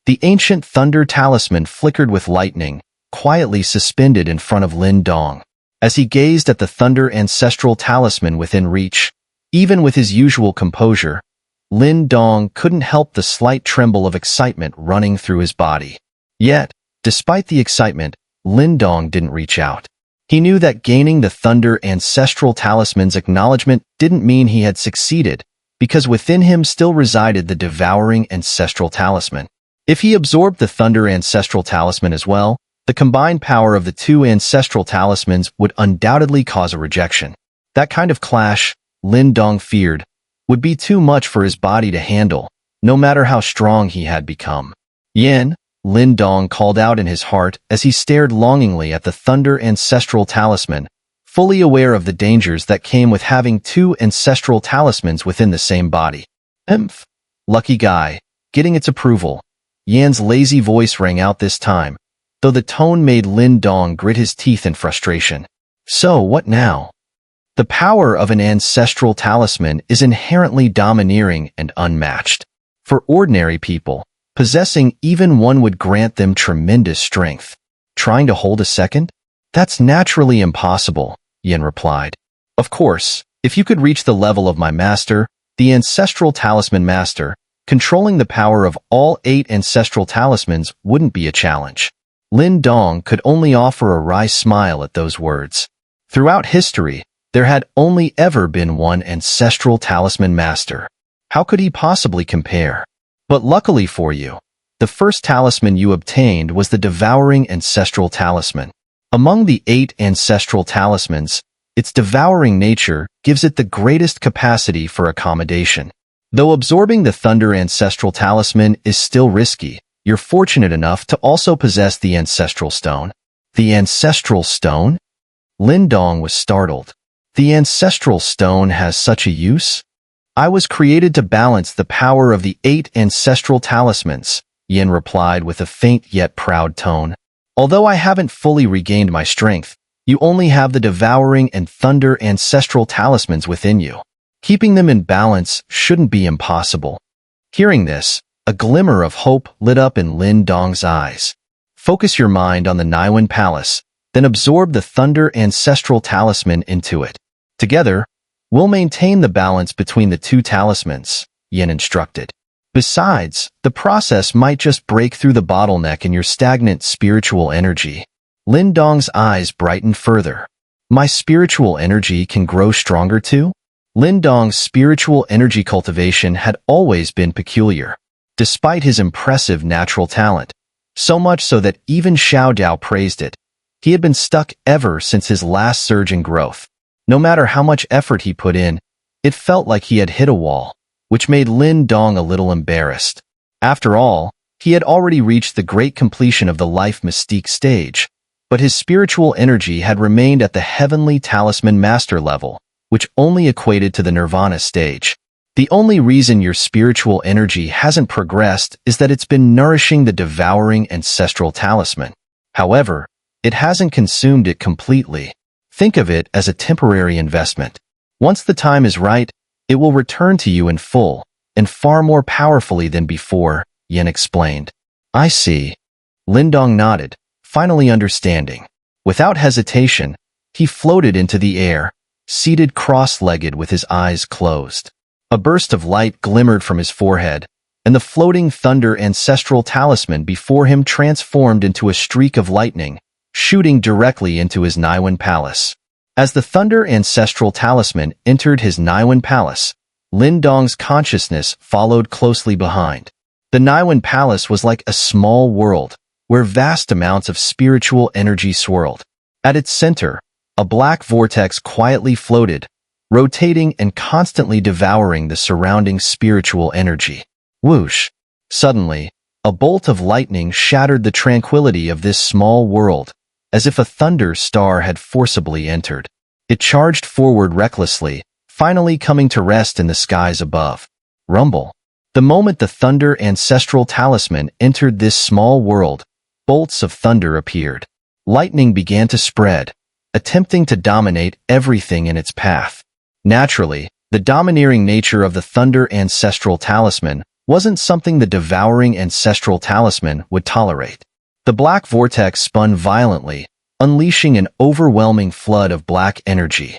The ancient thunder talisman flickered with lightning, quietly suspended in front of Lin Dong. As he gazed at the thunder ancestral talisman within reach, even with his usual composure, Lin Dong couldn't help the slight tremble of excitement running through his body. Yet, despite the excitement, Lin Dong didn't reach out. He knew that gaining the thunder ancestral talisman's acknowledgement didn't mean he had succeeded, because within him still resided the devouring ancestral talisman. If he absorbed the thunder ancestral talisman as well, the combined power of the two ancestral talismans would undoubtedly cause a rejection. That kind of clash, Lin Dong feared, would be too much for his body to handle, no matter how strong he had become. Yen, Lin Dong called out in his heart as he stared longingly at the thunder ancestral talisman, fully aware of the dangers that came with having two ancestral talismans within the same body. Emph! Lucky guy, getting its approval. Yan's lazy voice rang out this time, though the tone made Lin Dong grit his teeth in frustration. So, what now? The power of an ancestral talisman is inherently domineering and unmatched. For ordinary people, possessing even one would grant them tremendous strength. Trying to hold a second? That's naturally impossible, Yen replied. Of course, if you could reach the level of my master, the ancestral talisman master, controlling the power of all 8 ancestral talismans wouldn't be a challenge. Lin Dong could only offer a wry smile at those words. Throughout history, there had only ever been one ancestral talisman master. How could he possibly compare? But luckily for you, the first talisman you obtained was the devouring ancestral talisman. Among the 8 ancestral talismans, its devouring nature gives it the greatest capacity for accommodation. Though absorbing the thunder ancestral talisman is still risky, you're fortunate enough to also possess the ancestral stone. The ancestral stone? Lin Dong was startled. The ancestral stone has such a use? I was created to balance the power of the 8 ancestral talismans, Yen replied with a faint yet proud tone. Although I haven't fully regained my strength, you only have the devouring and thunder ancestral talismans within you. Keeping them in balance shouldn't be impossible. Hearing this, a glimmer of hope lit up in Lin Dong's eyes. Focus your mind on the Naiwan Palace, then absorb the thunder ancestral talisman into it. Together, we'll maintain the balance between the two talismans, Yen instructed. Besides, the process might just break through the bottleneck in your stagnant spiritual energy. Lin Dong's eyes brightened further. My spiritual energy can grow stronger too? Lin Dong's spiritual energy cultivation had always been peculiar, despite his impressive natural talent. So much so that even Xiao Dao praised it. He had been stuck ever since his last surge in growth. No matter how much effort he put in, it felt like he had hit a wall, which made Lin Dong a little embarrassed. After all, he had already reached the great completion of the life mystique stage, but his spiritual energy had remained at the heavenly talisman master level, which only equated to the nirvana stage. The only reason your spiritual energy hasn't progressed is that it's been nourishing the devouring ancestral talisman. However, it hasn't consumed it completely. Think of it as a temporary investment. Once the time is right, it will return to you in full, and far more powerfully than before, Yen explained. I see. Lin Dong nodded, finally understanding. Without hesitation, he floated into the air, seated cross-legged with his eyes closed. A burst of light glimmered from his forehead, and the floating thunder ancestral talisman before him transformed into a streak of lightning, shooting directly into his Naiwan Palace. As the thunder ancestral talisman entered his Naiwan Palace, Lin Dong's consciousness followed closely behind. The Naiwan Palace was like a small world, where vast amounts of spiritual energy swirled. At its center, a black vortex quietly floated, rotating and constantly devouring the surrounding spiritual energy. Whoosh! Suddenly, a bolt of lightning shattered the tranquility of this small world, as if a thunder star had forcibly entered. It charged forward recklessly, finally coming to rest in the skies above. Rumble. The moment the thunder ancestral talisman entered this small world, bolts of thunder appeared. Lightning began to spread, attempting to dominate everything in its path. Naturally, the domineering nature of the thunder ancestral talisman wasn't something the devouring ancestral talisman would tolerate. The black vortex spun violently, unleashing an overwhelming flood of black energy.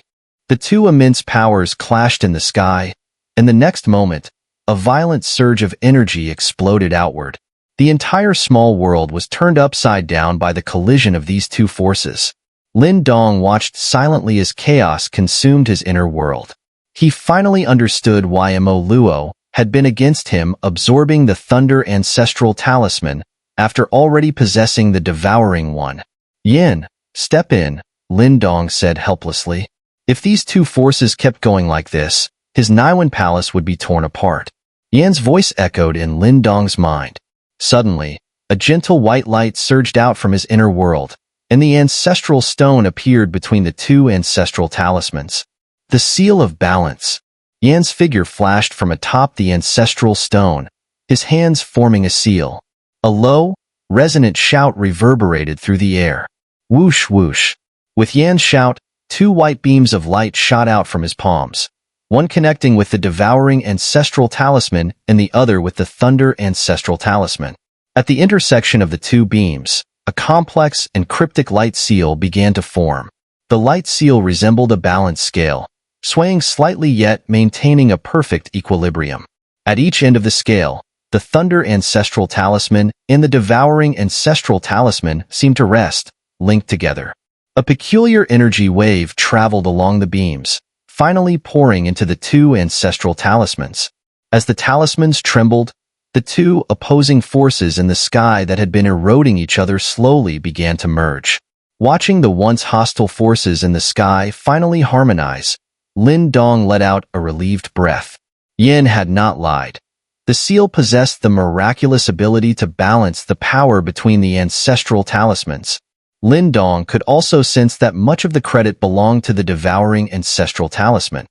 The two immense powers clashed in the sky, and the next moment, a violent surge of energy exploded outward. The entire small world was turned upside down by the collision of these two forces. Lin Dong watched silently as chaos consumed his inner world. He finally understood why Mo Luo had been against him absorbing the Thunder Ancestral Talisman after already possessing the Devouring one. Yin, step in, Lin Dong said helplessly. If these two forces kept going like this, his Naiwan palace would be torn apart. Yan's voice echoed in Lin Dong's mind. Suddenly, a gentle white light surged out from his inner world, and the ancestral stone appeared between the two ancestral talismans. The seal of balance. Yan's figure flashed from atop the ancestral stone, his hands forming a seal. A low, resonant shout reverberated through the air. Whoosh whoosh. With Yan's shout, two white beams of light shot out from his palms, one connecting with the devouring ancestral talisman and the other with the thunder ancestral talisman. At the intersection of the two beams, a complex and cryptic light seal began to form. The light seal resembled a balance scale, swaying slightly yet maintaining a perfect equilibrium. At each end of the scale, the thunder ancestral talisman and the devouring ancestral talisman seemed to rest, linked together. A peculiar energy wave traveled along the beams, finally pouring into the two ancestral talismans. As the talismans trembled, the two opposing forces in the sky that had been eroding each other slowly began to merge. Watching the once hostile forces in the sky finally harmonize, Lin Dong let out a relieved breath. Yin had not lied. The seal possessed the miraculous ability to balance the power between the ancestral talismans. Lin Dong could also sense that much of the credit belonged to the devouring ancestral talisman.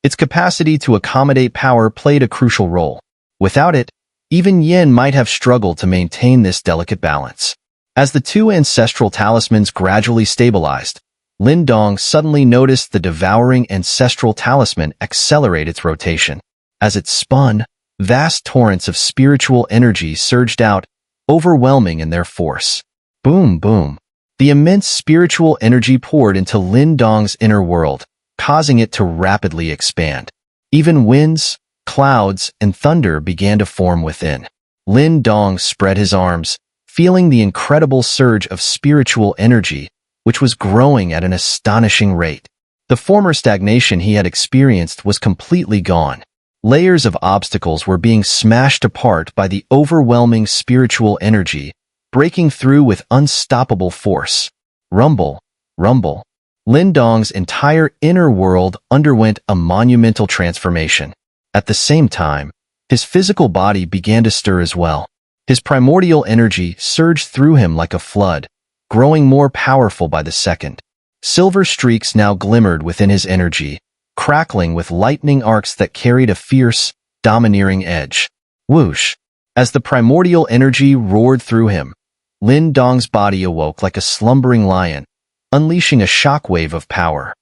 Its capacity to accommodate power played a crucial role. Without it, even Yin might have struggled to maintain this delicate balance. As the two ancestral talismans gradually stabilized, Lin Dong suddenly noticed the devouring ancestral talisman accelerate its rotation. As it spun, vast torrents of spiritual energy surged out, overwhelming in their force. Boom, boom. The immense spiritual energy poured into Lin Dong's inner world, causing it to rapidly expand. Even winds, clouds, and thunder began to form within. Lin Dong spread his arms, feeling the incredible surge of spiritual energy, which was growing at an astonishing rate. The former stagnation he had experienced was completely gone. Layers of obstacles were being smashed apart by the overwhelming spiritual energy, breaking through with unstoppable force. Rumble, rumble. Lin Dong's entire inner world underwent a monumental transformation. At the same time, his physical body began to stir as well. His primordial energy surged through him like a flood, growing more powerful by the second. Silver streaks now glimmered within his energy, crackling with lightning arcs that carried a fierce, domineering edge. Whoosh! As the primordial energy roared through him, Lin Dong's body awoke like a slumbering lion, unleashing a shockwave of power.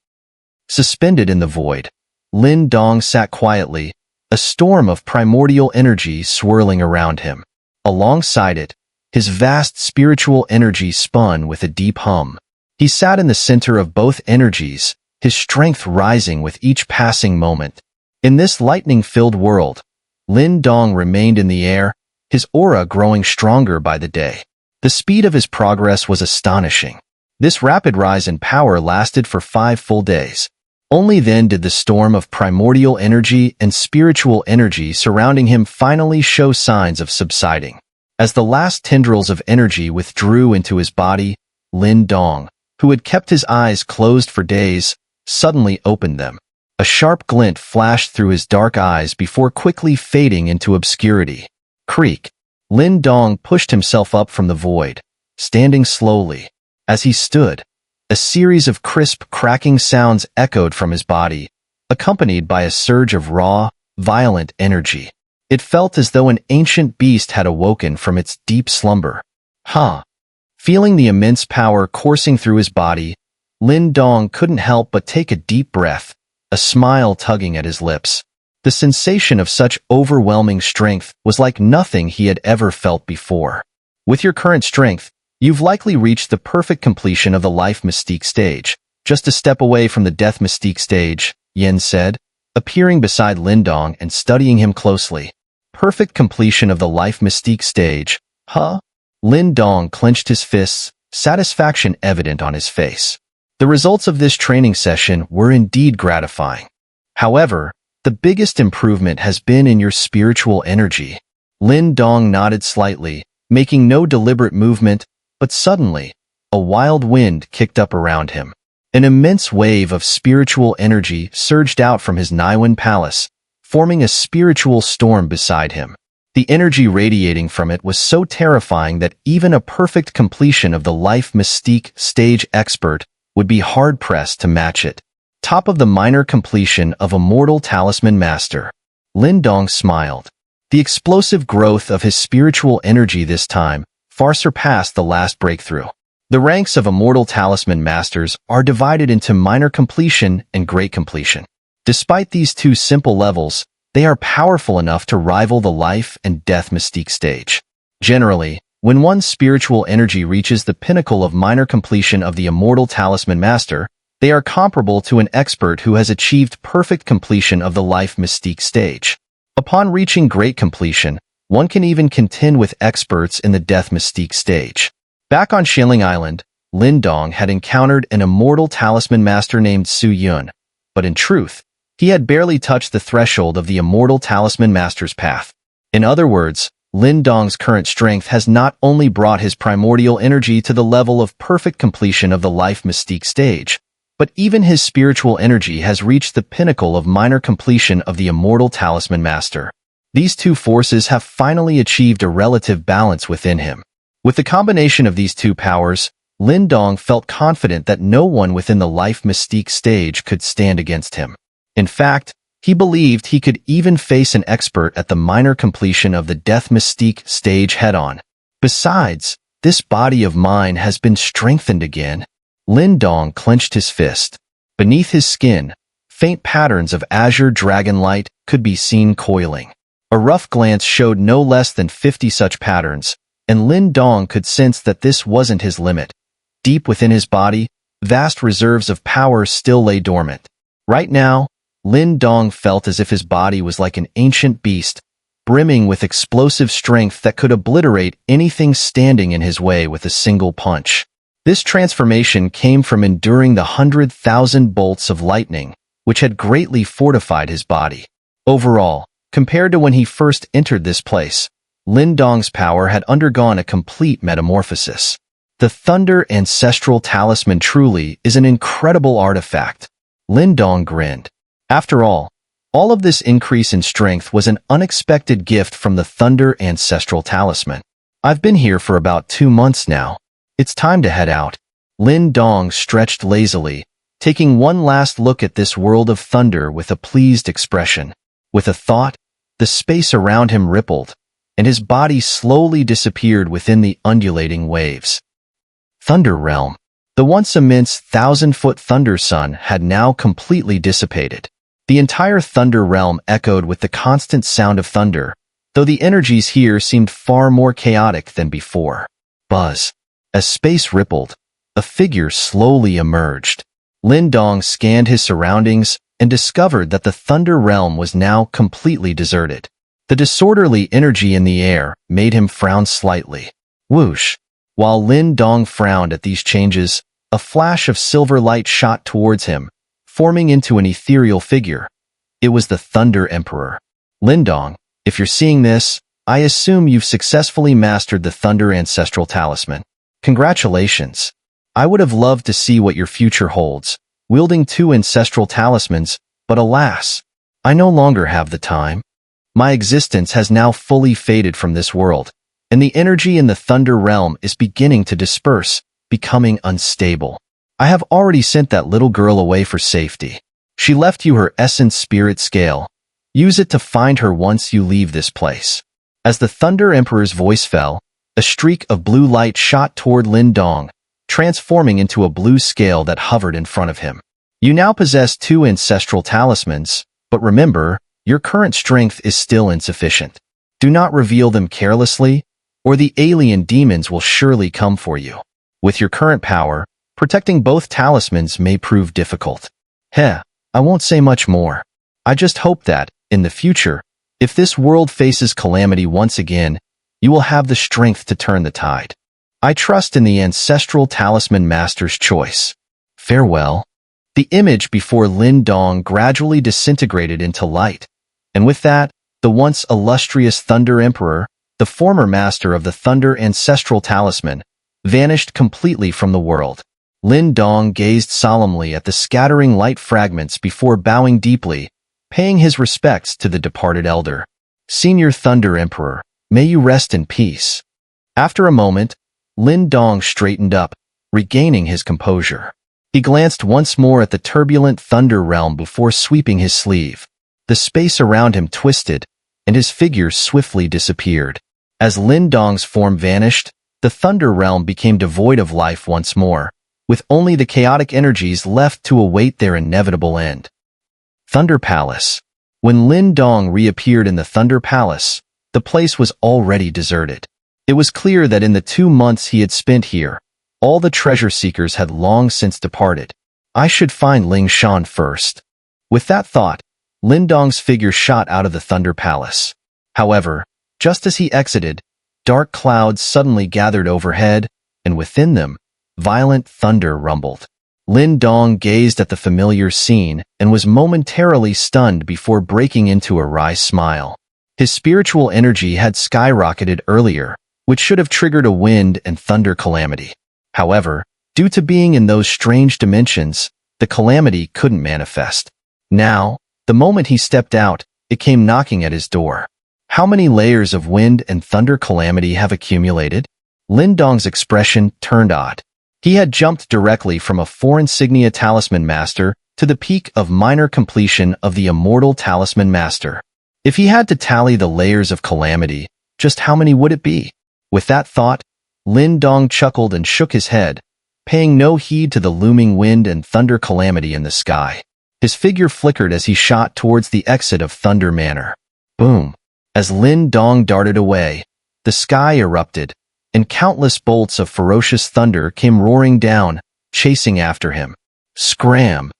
Suspended in the void, Lin Dong sat quietly, a storm of primordial energy swirling around him. Alongside it, his vast spiritual energy spun with a deep hum. He sat in the center of both energies, his strength rising with each passing moment. In this lightning-filled world, Lin Dong remained in the air, his aura growing stronger by the day. The speed of his progress was astonishing. This rapid rise in power lasted for 5 full days. Only then did the storm of primordial energy and spiritual energy surrounding him finally show signs of subsiding. As the last tendrils of energy withdrew into his body, Lin Dong, who had kept his eyes closed for days, suddenly opened them. A sharp glint flashed through his dark eyes before quickly fading into obscurity. Creak. Lin Dong pushed himself up from the void, standing slowly. As he stood, a series of crisp, cracking sounds echoed from his body, accompanied by a surge of raw, violent energy. It felt as though an ancient beast had awoken from its deep slumber. Feeling the immense power coursing through his body, Lin Dong couldn't help but take a deep breath, a smile tugging at his lips. The sensation of such overwhelming strength was like nothing he had ever felt before. With your current strength, you've likely reached the perfect completion of the life mystique stage, just a step away from the death mystique stage, Yin said, appearing beside Lindong and studying him closely. Perfect completion of the life mystique stage, huh? Lindong clenched his fists, satisfaction evident on his face. The results of this training session were indeed gratifying. However, the biggest improvement has been in your spiritual energy. Lindong nodded slightly, making no deliberate movement, but suddenly, a wild wind kicked up around him. An immense wave of spiritual energy surged out from his Niwen palace, forming a spiritual storm beside him. The energy radiating from it was so terrifying that even a perfect completion of the life mystique stage expert would be hard-pressed to match it. Top of the minor completion of Immortal Talisman Master. Lindong smiled. The explosive growth of his spiritual energy this time far surpassed the last breakthrough. The ranks of Immortal Talisman Masters are divided into minor completion and great completion. Despite these two simple levels, they are powerful enough to rival the life and death mystique stage. Generally, when one's spiritual energy reaches the pinnacle of minor completion of the Immortal Talisman Master, they are comparable to an expert who has achieved perfect completion of the life mystique stage. Upon reaching great completion, one can even contend with experts in the death mystique stage. Back on Xianling Island, Lindong had encountered an Immortal Talisman Master named Su Yun, but in truth, he had barely touched the threshold of the Immortal Talisman Master's path. In other words, Lindong's current strength has not only brought his primordial energy to the level of perfect completion of the life mystique stage, but even his spiritual energy has reached the pinnacle of minor completion of the Immortal Talisman Master. These two forces have finally achieved a relative balance within him. With the combination of these two powers, Lindong felt confident that no one within the life mystique stage could stand against him. In fact, he believed he could even face an expert at the minor completion of the death mystique stage head-on. Besides, this body of mine has been strengthened again. Lindong clenched his fist. Beneath his skin, faint patterns of azure dragon light could be seen coiling. A rough glance showed no less than 50 such patterns, and Lindong could sense that this wasn't his limit. Deep within his body, vast reserves of power still lay dormant. Right now, Lindong felt as if his body was like an ancient beast, brimming with explosive strength that could obliterate anything standing in his way with a single punch. This transformation came from enduring the 100,000 bolts of lightning, which had greatly fortified his body. Overall, compared to when he first entered this place, Lindong's power had undergone a complete metamorphosis. The Thunder Ancestral Talisman truly is an incredible artifact. Lindong grinned. After all of this increase in strength was an unexpected gift from the Thunder Ancestral Talisman. I've been here for about 2 months now. It's time to head out. Lindong stretched lazily, taking one last look at this world of thunder with a pleased expression. With a thought, the space around him rippled, and his body slowly disappeared within the undulating waves. Thunder Realm. The once immense 1,000-foot thunder sun had now completely dissipated. The entire Thunder Realm echoed with the constant sound of thunder, though the energies here seemed far more chaotic than before. Buzz. As space rippled, a figure slowly emerged. Lindong scanned his surroundings and discovered that the Thunder Realm was now completely deserted. The disorderly energy in the air made him frown slightly. Whoosh! While Lindong frowned at these changes, a flash of silver light shot towards him, forming into an ethereal figure. It was the Thunder Emperor. Lindong, if you're seeing this, I assume you've successfully mastered the Thunder Ancestral Talisman. Congratulations. I would have loved to see what your future holds, wielding 2 ancestral talismans, but alas, I no longer have the time. My existence has now fully faded from this world, and the energy in the Thunder Realm is beginning to disperse, becoming unstable. I have already sent that little girl away for safety. She left you her essence spirit scale. Use it to find her once you leave this place. As the Thunder Emperor's voice fell, a streak of blue light shot toward Lindong, transforming into a blue scale that hovered in front of him. You now possess 2 ancestral talismans, but remember, Your current strength is still insufficient. Do not reveal them carelessly, or the alien demons will surely come for you. With your current power, protecting both talismans may prove difficult. I won't say much more. I just hope that, in the future, if this world faces calamity once again, you will have the strength to turn the tide. I trust in the Ancestral Talisman Master's choice. Farewell. The image before Lin Dong gradually disintegrated into light, and with that, the once illustrious Thunder Emperor, the former master of the Thunder Ancestral Talisman, vanished completely from the world. Lin Dong gazed solemnly at the scattering light fragments before bowing deeply, paying his respects to the departed elder. Senior Thunder Emperor, may you rest in peace. After a moment, Lin Dong straightened up, regaining his composure. He glanced once more at the turbulent Thunder Realm before sweeping his sleeve. The space around him twisted, and his figure swiftly disappeared. As Lin Dong's form vanished, the Thunder Realm became devoid of life once more, with only the chaotic energies left to await their inevitable end. Thunder Palace. When Lin Dong reappeared in the Thunder Palace, the place was already deserted. It was clear that in the 2 months he had spent here, all the treasure seekers had long since departed. I should find Ling Shan first. With that thought, Lin Dong's figure shot out of the Thunder Palace. However, just as he exited, dark clouds suddenly gathered overhead, and within them, violent thunder rumbled. Lin Dong gazed at the familiar scene and was momentarily stunned before breaking into a wry smile. His spiritual energy had skyrocketed earlier, which should have triggered a wind and thunder calamity. However, due to being in those strange dimensions, the calamity couldn't manifest. Now, the moment he stepped out, it came knocking at his door. How many layers of wind and thunder calamity have accumulated? Lin Dong's expression turned odd. He had jumped directly from a 4 insignia Talisman Master to the peak of minor completion of the Immortal Talisman Master. If he had to tally the layers of calamity, just how many would it be? With that thought, Lin Dong chuckled and shook his head, paying no heed to the looming wind and thunder calamity in the sky. His figure flickered as he shot towards the exit of Thunder Manor. Boom! As Lin Dong darted away, the sky erupted, and countless bolts of ferocious thunder came roaring down, chasing after him. Scram!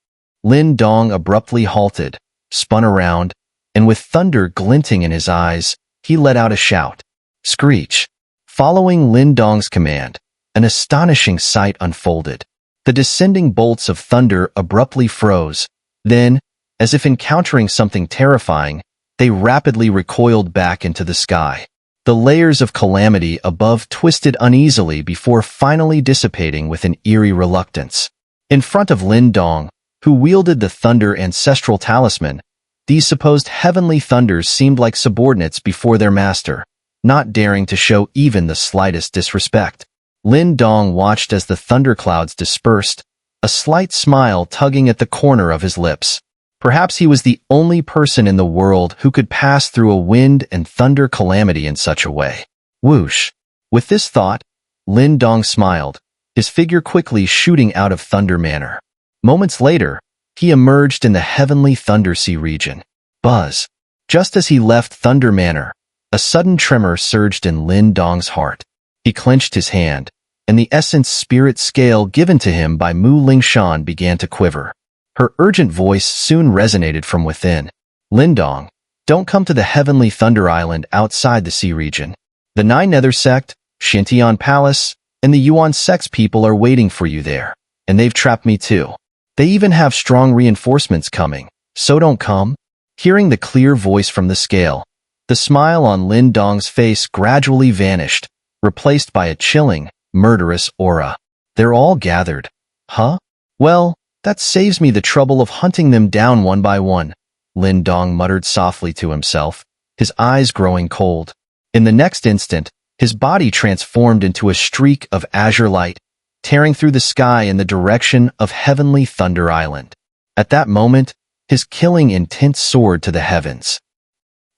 Lin Dong abruptly halted, spun around, and with thunder glinting in his eyes, he let out a shout. Screech! Following Lin Dong's command, an astonishing sight unfolded. The descending bolts of thunder abruptly froze. Then, as if encountering something terrifying, they rapidly recoiled back into the sky. The layers of calamity above twisted uneasily before finally dissipating with an eerie reluctance. In front of Lin Dong, who wielded the Thunder Ancestral Talisman, these supposed heavenly thunders seemed like subordinates before their master, not daring to show even the slightest disrespect. Lin Dong watched as the thunderclouds dispersed, a slight smile tugging at the corner of his lips. Perhaps he was the only person in the world who could pass through a wind and thunder calamity in such a way. Whoosh! With this thought, Lin Dong smiled, his figure quickly shooting out of Thunder Manor. Moments later, he emerged in the heavenly Thundersea region. Buzz! Just as he left Thunder Manor, a sudden tremor surged in Lin Dong's heart. He clenched his hand, and the essence spirit scale given to him by Mu Lingshan began to quiver. Her urgent voice soon resonated from within. Lin Dong, don't come to the heavenly Thunder Island outside the sea region. The 9 Nether Sect, Shintian Palace, and the Yuan Sect's people are waiting for you there, and they've trapped me too. They even have strong reinforcements coming, so don't come. Hearing the clear voice from the scale, the smile on Lin Dong's face gradually vanished, replaced by a chilling, murderous aura. They're all gathered. Huh? Well, that saves me the trouble of hunting them down one by one, Lin Dong muttered softly to himself, his eyes growing cold. In the next instant, his body transformed into a streak of azure light, tearing through the sky in the direction of heavenly Thunder Island. At that moment, his killing intent soared to the heavens.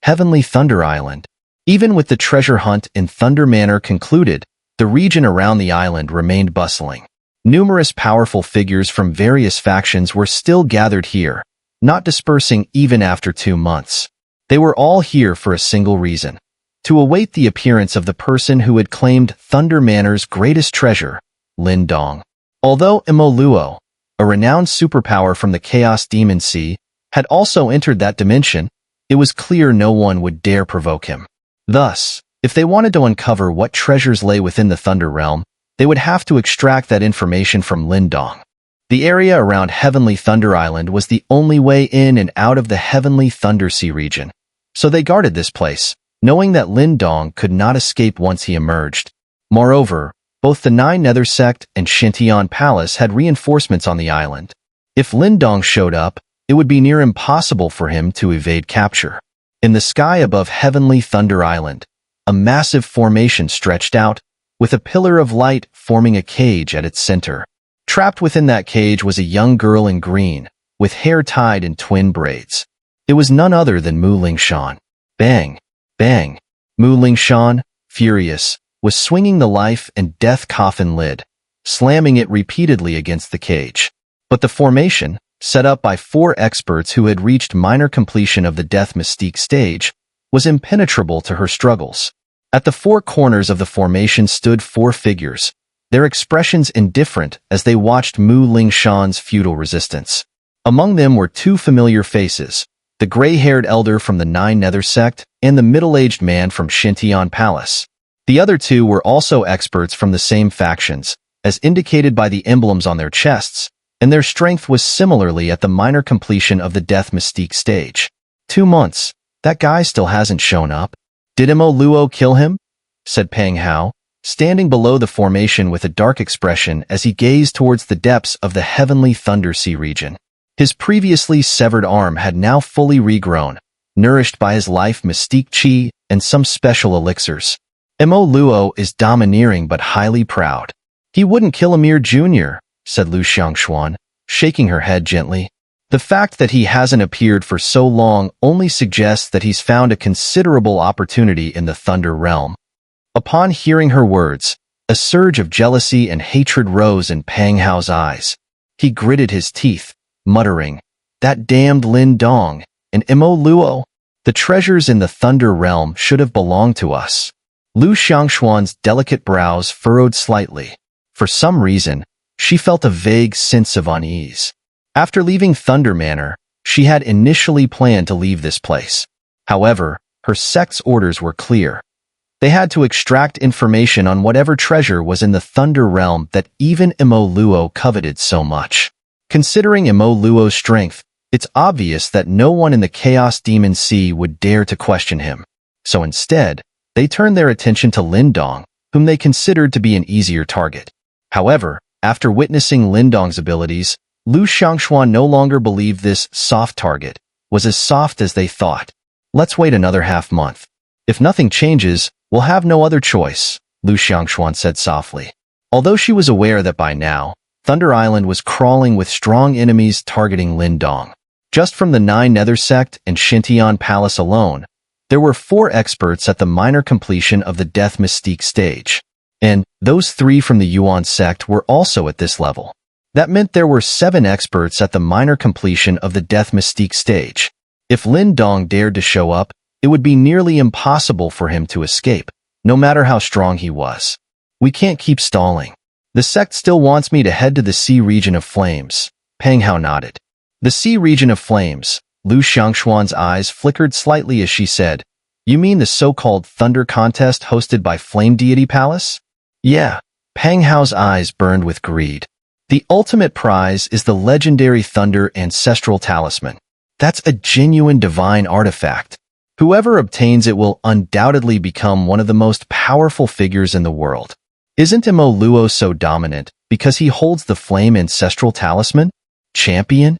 Heavenly Thunder Island. Even with the treasure hunt in Thunder Manor concluded, the region around the island remained bustling. Numerous powerful figures from various factions were still gathered here, not dispersing even after 2 months. They were all here for a single reason: to await the appearance of the person who had claimed Thunder Manor's greatest treasure, Lin Dong. Although Imo Luo, a renowned superpower from the Chaos Demon Sea, had also entered that dimension, it was clear no one would dare provoke him. Thus, if they wanted to uncover what treasures lay within the Thunder Realm, they would have to extract that information from Lin Dong. The area around Heavenly Thunder Island was the only way in and out of the Heavenly Thunder Sea region, so they guarded this place, knowing that Lin Dong could not escape once he emerged. Moreover, both the Nine Nether Sect and Shintian Palace had reinforcements on the island. If Lin Dong showed up, it would be near impossible for him to evade capture. In the sky above Heavenly Thunder Island, a massive formation stretched out, with a pillar of light forming a cage at its center. Trapped within that cage was a young girl in green, with hair tied in twin braids. It was none other than Mu Lingshan. Bang! Bang! Mu Lingshan, furious, was swinging the life and death coffin lid, slamming it repeatedly against the cage. But the formation, set up by 4 experts who had reached minor completion of the Death Mystique stage, was impenetrable to her struggles. At the 4 corners of the formation stood 4 figures, their expressions indifferent as they watched Mu Lingshan's futile resistance. Among them were 2 familiar faces, the gray-haired elder from the Nine Nether Sect and the middle-aged man from Shintian Palace. The other 2 were also experts from the same factions, as indicated by the emblems on their chests, and their strength was similarly at the minor completion of the Death Mystique stage. 2 months. That guy still hasn't shown up. Did Imo Luo kill him? Said Pang Hao, standing below the formation with a dark expression as he gazed towards the depths of the Heavenly Thunder Sea region. His previously severed arm had now fully regrown, nourished by his life mystique chi and some special elixirs. Imo Luo is domineering but highly proud. He wouldn't kill Amir Jr., said Lu Xiangxuan, shaking her head gently. The fact that he hasn't appeared for so long only suggests that he's found a considerable opportunity in the Thunder Realm. Upon hearing her words, a surge of jealousy and hatred rose in Pang Hao's eyes. He gritted his teeth, muttering, "That damned Lin Dong and Imo Luo. The treasures in the Thunder Realm should have belonged to us." Lu Xiangxuan's delicate brows furrowed slightly. For some reason, she felt a vague sense of unease. After leaving Thunder Manor, she had initially planned to leave this place. However, her sect's orders were clear. They had to extract information on whatever treasure was in the Thunder Realm that even Imo Luo coveted so much. Considering Imo Luo's strength, it's obvious that no one in the Chaos Demon Sea would dare to question him. So instead, they turned their attention to Lin Dong, whom they considered to be an easier target. However, after witnessing Lin Dong's abilities, Lu Xiangxuan no longer believed this soft target was as soft as they thought. "Let's wait another half-month. If nothing changes, we'll have no other choice," Lu Xiangxuan said softly. Although she was aware that by now, Thunder Island was crawling with strong enemies targeting Lin Dong. Just from the Nine Nether Sect and Shintian Palace alone, there were 4 experts at the minor completion of the Death Mystique stage. And those 3 from the Yuan Sect were also at this level. That meant there were 7 experts at the minor completion of the Death Mystique stage. If Lin Dong dared to show up, it would be nearly impossible for him to escape, no matter how strong he was. "We can't keep stalling. The sect still wants me to head to the Sea Region of Flames." Pang Hao nodded. "The Sea Region of Flames." Lu Xiangxuan's eyes flickered slightly as she said, "You mean the so-called Thunder Contest hosted by Flame Deity Palace?" "Yeah." Pang Hao's eyes burned with greed. "The ultimate prize is the legendary Thunder Ancestral Talisman. That's a genuine divine artifact. Whoever obtains it will undoubtedly become one of the most powerful figures in the world. Isn't Imo Luo so dominant because he holds the Flame Ancestral Talisman? Champion?"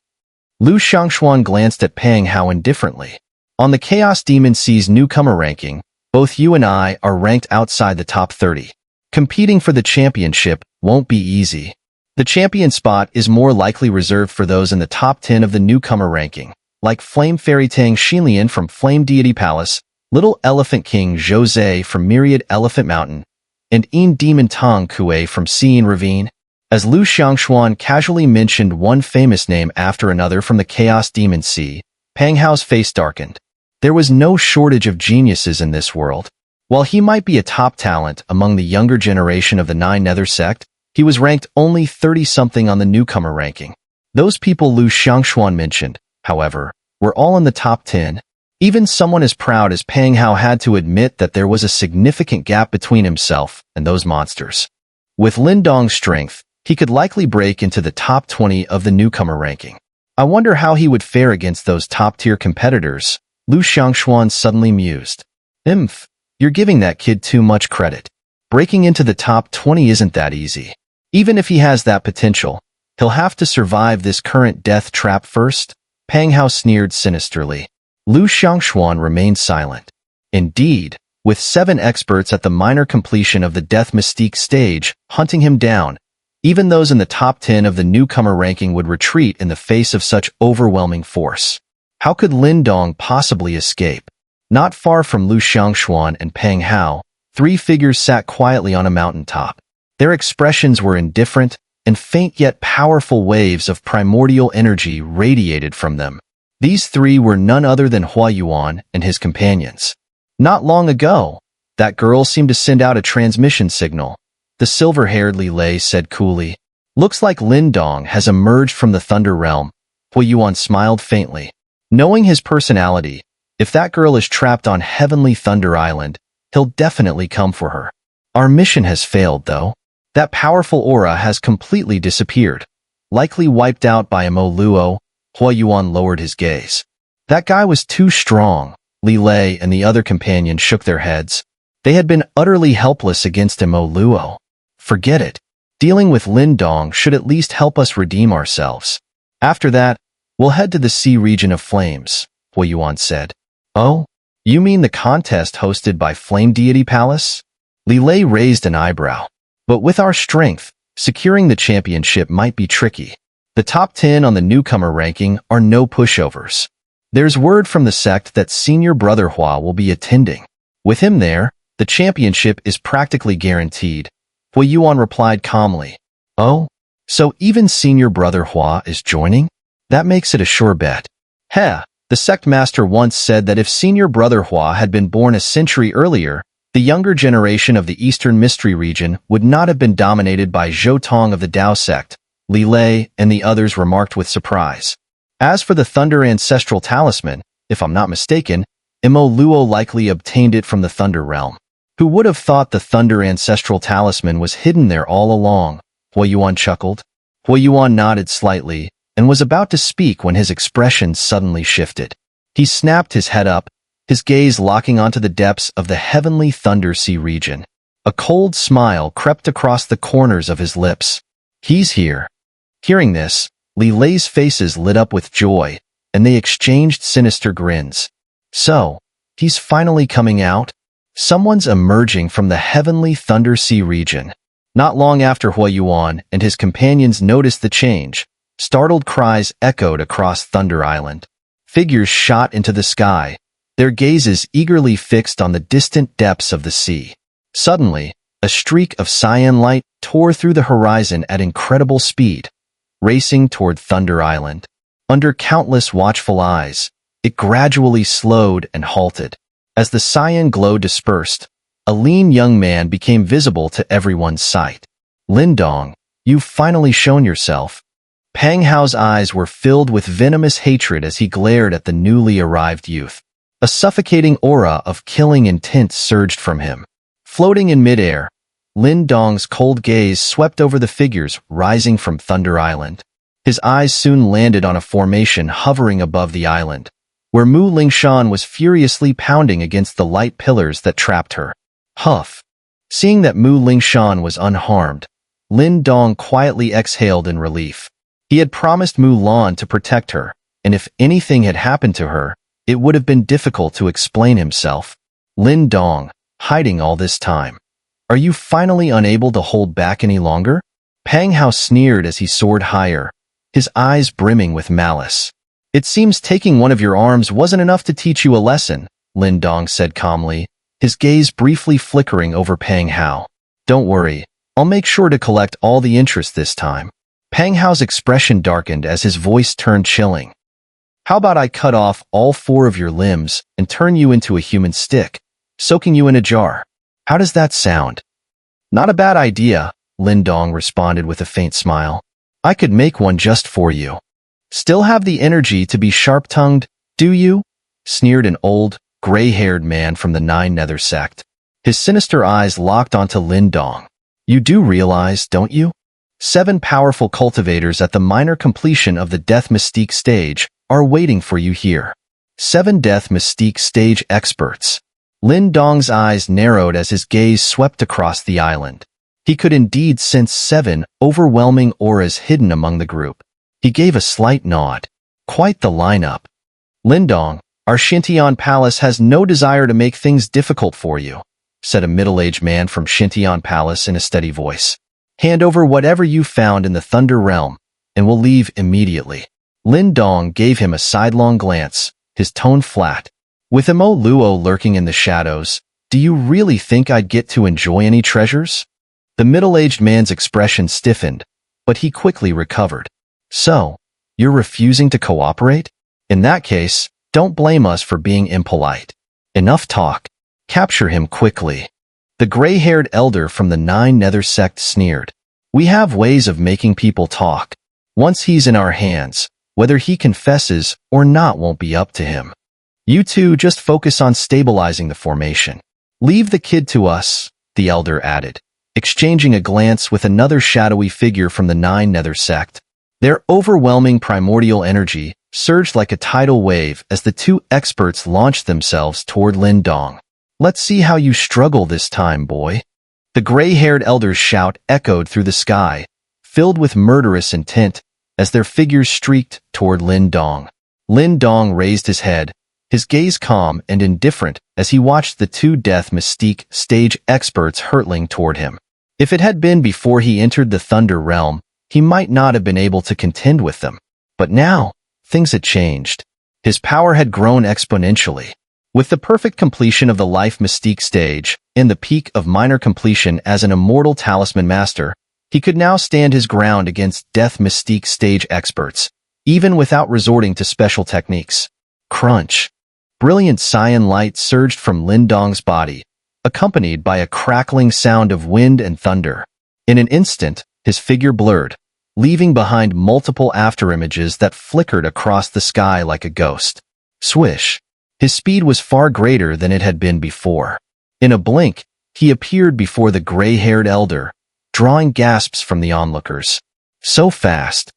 Lu Xiangxuan glanced at Pang Hao indifferently. "On the Chaos Demon Sea's newcomer ranking, both you and I are ranked outside the top 30. Competing for the championship won't be easy. The champion spot is more likely reserved for those in the top 10 of the newcomer ranking, like Flame Fairy Tang Xilian from Flame Deity Palace, Little Elephant King Jose from Myriad Elephant Mountain, and Een Demon Tong Kue from Seeing Ravine." As Lu Xiangxuan casually mentioned one famous name after another from the Chaos Demon Sea, Pang Hao's face darkened. There was no shortage of geniuses in this world. While he might be a top talent among the younger generation of the Nine Nether sect, he was ranked only 30-something on the newcomer ranking. Those people Lu Xiangshuan mentioned, however, were all in the top 10. Even someone as proud as Pang Hao had to admit that there was a significant gap between himself and those monsters. With Lin Dong's strength, he could likely break into the top 20 of the newcomer ranking. I wonder how he would fare against those top-tier competitors, Lu Xiangshuan suddenly mused. You're giving that kid too much credit. Breaking into the top 20 isn't that easy. Even if he has that potential, he'll have to survive this current death trap first, Pang Hao sneered sinisterly. Lu Xiangshuan remained silent. Indeed, with 7 experts at the minor completion of the Death Mystique stage hunting him down, even those in the top 10 of the newcomer ranking would retreat in the face of such overwhelming force. How could Lin Dong possibly escape? Not far from Lu Xiangshuan and Pang Hao, 3 figures sat quietly on a mountaintop. Their expressions were indifferent, and faint yet powerful waves of primordial energy radiated from them. These 3 were none other than Hua Yuan and his companions. Not long ago, that girl seemed to send out a transmission signal, the silver-haired Li Lei said coolly. Looks like Lin Dong has emerged from the Thunder Realm. Hua Yuan smiled faintly. Knowing his personality, if that girl is trapped on Heavenly Thunder Island, he'll definitely come for her. Our mission has failed, though. That powerful aura has completely disappeared. Likely wiped out by Mo Luo. Hua Yuan lowered his gaze. That guy was too strong. Li Lei and the other companions shook their heads. They had been utterly helpless against Mo Luo. Forget it. Dealing with Lin Dong should at least help us redeem ourselves. After that, we'll head to the Sea Region of Flames, Hua Yuan said. Oh? You mean the contest hosted by Flame Deity Palace? Li Lei raised an eyebrow. But with our strength, securing the championship might be tricky. The top 10 on the newcomer ranking are no pushovers. There's word from the sect that Senior Brother Hua will be attending. With him there, the championship is practically guaranteed. Hua Yuan replied calmly. Oh? So even Senior Brother Hua is joining? That makes it a sure bet. Heh, the sect master once said that if Senior Brother Hua had been born a century earlier, the younger generation of the Eastern Mystery region would not have been dominated by Zhou Tong of the Dao sect, Li Lei and the others remarked with surprise. As for the Thunder Ancestral Talisman, if I'm not mistaken, Mo Luo likely obtained it from the Thunder Realm. Who would have thought the Thunder Ancestral Talisman was hidden there all along? Hua Yuan chuckled. Hua Yuan nodded slightly and was about to speak when his expression suddenly shifted. He snapped his head up, his gaze locking onto the depths of the Heavenly Thunder Sea region. A cold smile crept across the corners of his lips. He's here. Hearing this, Li Lei's faces lit up with joy, and they exchanged sinister grins. So, he's finally coming out? Someone's emerging from the Heavenly Thunder Sea region. Not long after Hua Yuan and his companions noticed the change, startled cries echoed across Thunder Island. Figures shot into the sky, their gazes eagerly fixed on the distant depths of the sea. Suddenly, a streak of cyan light tore through the horizon at incredible speed, racing toward Thunder Island. Under countless watchful eyes, it gradually slowed and halted. As the cyan glow dispersed, a lean young man became visible to everyone's sight. Lin Dong, you've finally shown yourself. Pang Hao's eyes were filled with venomous hatred as he glared at the newly arrived youth. A suffocating aura of killing intent surged from him. Floating in midair, Lin Dong's cold gaze swept over the figures rising from Thunder Island. His eyes soon landed on a formation hovering above the island, where Mu Lingshan was furiously pounding against the light pillars that trapped her. Huff. Seeing that Mu Lingshan was unharmed, Lin Dong quietly exhaled in relief. He had promised Mu Lan to protect her, and if anything had happened to her, it would have been difficult to explain himself. Lin Dong, hiding all this time. Are you finally unable to hold back any longer? Pang Hao sneered as he soared higher, his eyes brimming with malice. It seems taking one of your arms wasn't enough to teach you a lesson, Lin Dong said calmly, his gaze briefly flickering over Pang Hao. Don't worry, I'll make sure to collect all the interest this time. Pang Hao's expression darkened as his voice turned chilling. How about I cut off all 4 of your limbs and turn you into a human stick, soaking you in a jar? How does that sound? Not a bad idea, Lin Dong responded with a faint smile. I could make one just for you. Still have the energy to be sharp-tongued, do you? Sneered an old, gray-haired man from the Nine Nether sect. His sinister eyes locked onto Lin Dong. You do realize, don't you? 7 powerful cultivators at the minor completion of the Death Mystique stage are waiting for you here. 7 Death Mystique stage experts. Lin Dong's eyes narrowed as his gaze swept across the island. He could indeed sense 7 overwhelming auras hidden among the group. He gave a slight nod. Quite the lineup. Lin Dong, our Xintian Palace has no desire to make things difficult for you, said a middle-aged man from Xintian Palace in a steady voice. Hand over whatever you found in the Thunder Realm, and we'll leave immediately. Lin Dong gave him a sidelong glance, his tone flat. With Mo Luo lurking in the shadows, do you really think I'd get to enjoy any treasures? The middle-aged man's expression stiffened, but he quickly recovered. So, you're refusing to cooperate? In that case, don't blame us for being impolite. Enough talk. Capture him quickly. The gray-haired elder from the Nine Nether sect sneered. We have ways of making people talk. Once he's in our hands, whether he confesses or not won't be up to him. You two just focus on stabilizing the formation. Leave the kid to us, the elder added, exchanging a glance with another shadowy figure from the Nine Nether sect. Their overwhelming primordial energy surged like a tidal wave as the 2 experts launched themselves toward Lin Dong. Let's see how you struggle this time, boy. The gray-haired elder's shout echoed through the sky, filled with murderous intent, as their figures streaked toward Lin Dong. Lin Dong raised his head, his gaze calm and indifferent as he watched the 2 Death Mystique stage experts hurtling toward him. If it had been before he entered the Thunder Realm, he might not have been able to contend with them. But now, things had changed. His power had grown exponentially. With the perfect completion of the Life Mystique stage, and the peak of minor completion as an immortal Talisman master, he could now stand his ground against Death Mystique stage experts, even without resorting to special techniques. Crunch. Brilliant cyan light surged from Lin Dong's body, accompanied by a crackling sound of wind and thunder. In an instant, his figure blurred, leaving behind multiple afterimages that flickered across the sky like a ghost. Swish. His speed was far greater than it had been before. In a blink, he appeared before the gray-haired elder, drawing gasps from the onlookers. So fast.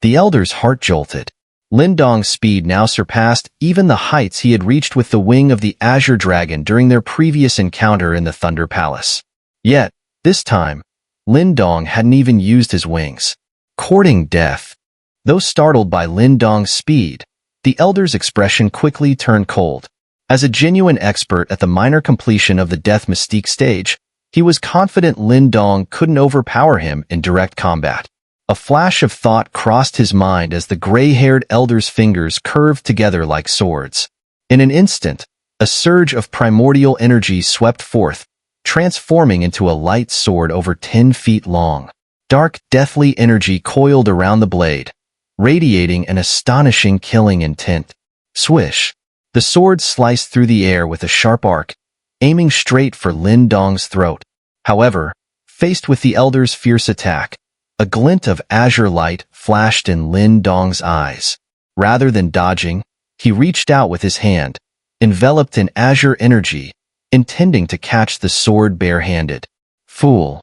The elder's heart jolted. Lin Dong's speed now surpassed even the heights he had reached with the wing of the Azure Dragon during their previous encounter in the Thunder Palace. Yet, this time, Lin Dong hadn't even used his wings. Courting death. Though startled by Lin Dong's speed, the elder's expression quickly turned cold. As a genuine expert at the minor completion of the Death Mystique stage, he was confident Lin Dong couldn't overpower him in direct combat. A flash of thought crossed his mind as the gray-haired elder's fingers curved together like swords. In an instant, a surge of primordial energy swept forth, transforming into a light sword over 10 feet long. Dark, deathly energy coiled around the blade, radiating an astonishing killing intent. Swish. The sword sliced through the air with a sharp arc, aiming straight for Lin Dong's throat. However, faced with the elder's fierce attack, a glint of azure light flashed in Lin Dong's eyes. Rather than dodging, he reached out with his hand, enveloped in azure energy, intending to catch the sword barehanded. Fool.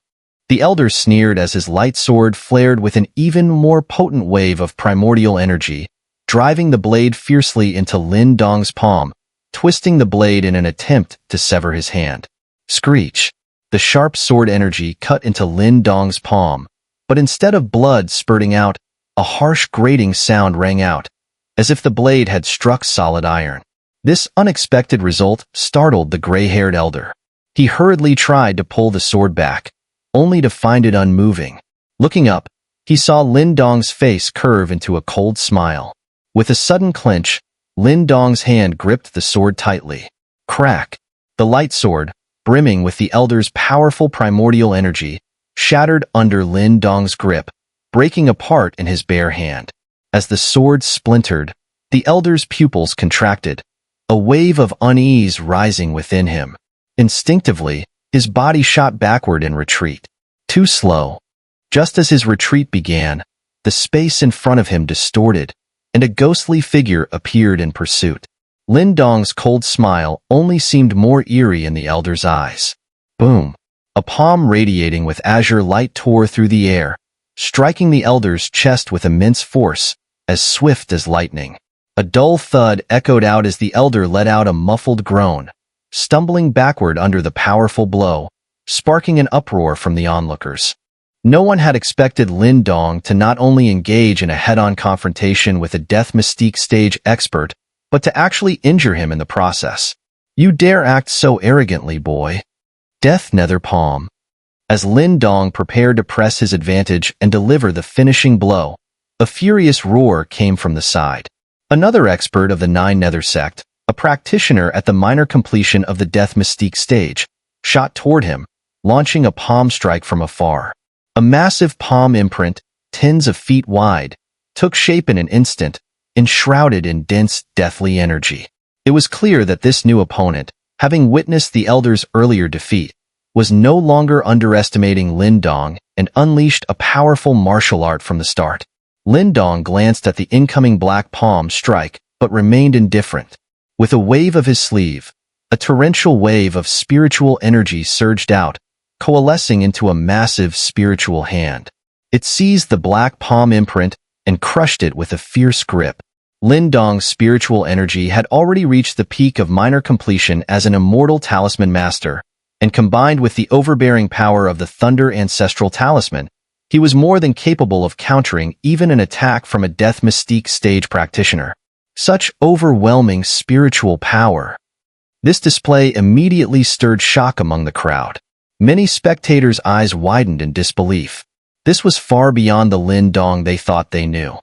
The elder sneered as his light sword flared with an even more potent wave of primordial energy, driving the blade fiercely into Lin Dong's palm, twisting the blade in an attempt to sever his hand. Screech. The sharp sword energy cut into Lin Dong's palm, but instead of blood spurting out, a harsh grating sound rang out, as if the blade had struck solid iron. This unexpected result startled the gray-haired elder. He hurriedly tried to pull the sword back, only to find it unmoving. Looking up, he saw Lin Dong's face curve into a cold smile. With a sudden clench, Lin Dong's hand gripped the sword tightly. Crack! The light sword, brimming with the elder's powerful primordial energy, shattered under Lin Dong's grip, breaking apart in his bare hand. As the sword splintered, The elder's pupils contracted, a wave of unease rising within him. Instinctively, his body shot backward in retreat. Too slow. Just as his retreat began, the space in front of him distorted, and a ghostly figure appeared in pursuit. Lin Dong's cold smile only seemed more eerie in the elder's eyes. Boom! A palm radiating with azure light tore through the air, striking the elder's chest with immense force, as swift as lightning. A dull thud echoed out as the elder let out a muffled groan, stumbling backward under the powerful blow, sparking an uproar from the onlookers. No one had expected Lin Dong to not only engage in a head-on confrontation with a death mystique stage expert, but to actually injure him in the process. You dare act so arrogantly, boy. Death nether palm. As Lin Dong prepared to press his advantage and deliver the finishing blow, a furious roar came from the side. Another expert of the Nine Nether sect, a practitioner at the minor completion of the Death Mystique stage, shot toward him, launching a palm strike from afar. A massive palm imprint, tens of feet wide, took shape in an instant, enshrouded in dense, deathly energy. It was clear that this new opponent, having witnessed the elder's earlier defeat, was no longer underestimating Lin Dong and unleashed a powerful martial art from the start. Lin Dong glanced at the incoming black palm strike, but remained indifferent. With a wave of his sleeve, a torrential wave of spiritual energy surged out, coalescing into a massive spiritual hand. It seized the black palm imprint and crushed it with a fierce grip. Lin Dong's spiritual energy had already reached the peak of minor completion as an immortal talisman master, and combined with the overbearing power of the Thunder Ancestral Talisman, he was more than capable of countering even an attack from a Death Mystique stage practitioner. Such overwhelming spiritual power. This display immediately stirred shock among the crowd. Many spectators' eyes widened in disbelief. This was far beyond the Lin Dong they thought they knew.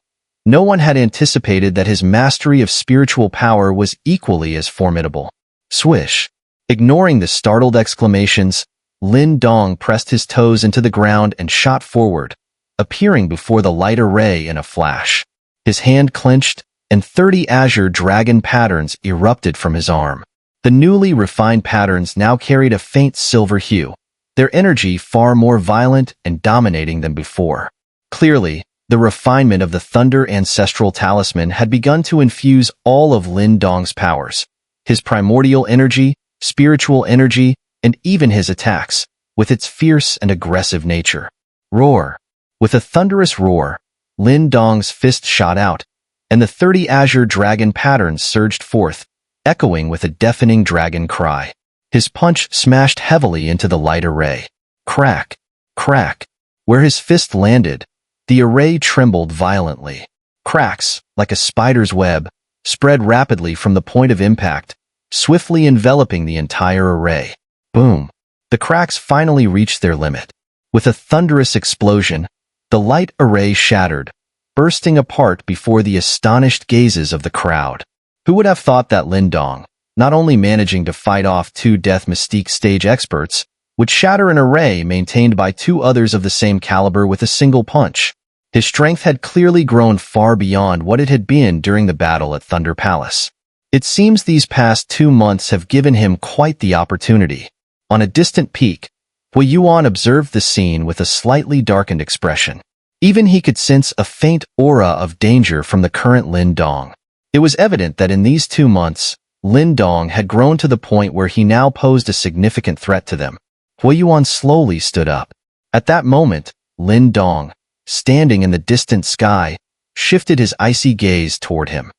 No one had anticipated that his mastery of spiritual power was equally as formidable. Swish! Ignoring the startled exclamations, Lin Dong pressed his toes into the ground and shot forward, appearing before the light array in a flash. His hand clenched, and 30 azure dragon patterns erupted from his arm. The newly refined patterns now carried a faint silver hue, their energy far more violent and dominating than before. Clearly, the refinement of the Thunder Ancestral Talisman had begun to infuse all of Lin Dong's powers, his primordial energy, spiritual energy, and even his attacks, with its fierce and aggressive nature. Roar! With a thunderous roar, Lin Dong's fist shot out, and the 30 azure dragon patterns surged forth, echoing with a deafening dragon cry. His punch smashed heavily into the light array. Crack! Crack! Where his fist landed, the array trembled violently. Cracks, like a spider's web, spread rapidly from the point of impact, swiftly enveloping the entire array. Boom! The cracks finally reached their limit. With a thunderous explosion, the light array shattered, bursting apart before the astonished gazes of the crowd. Who would have thought that Lin Dong, not only managing to fight off 2 Death Mystique stage experts, would shatter an array maintained by 2 others of the same caliber with a single punch? His strength had clearly grown far beyond what it had been during the battle at Thunder Palace. It seems these past 2 months have given him quite the opportunity. On a distant peak, Hui Yuan observed the scene with a slightly darkened expression. Even he could sense a faint aura of danger from the current Lin Dong. It was evident that in these 2 months, Lin Dong had grown to the point where he now posed a significant threat to them. Hui Yuan slowly stood up. At that moment, Lin Dong, standing in the distant sky, shifted his icy gaze toward him.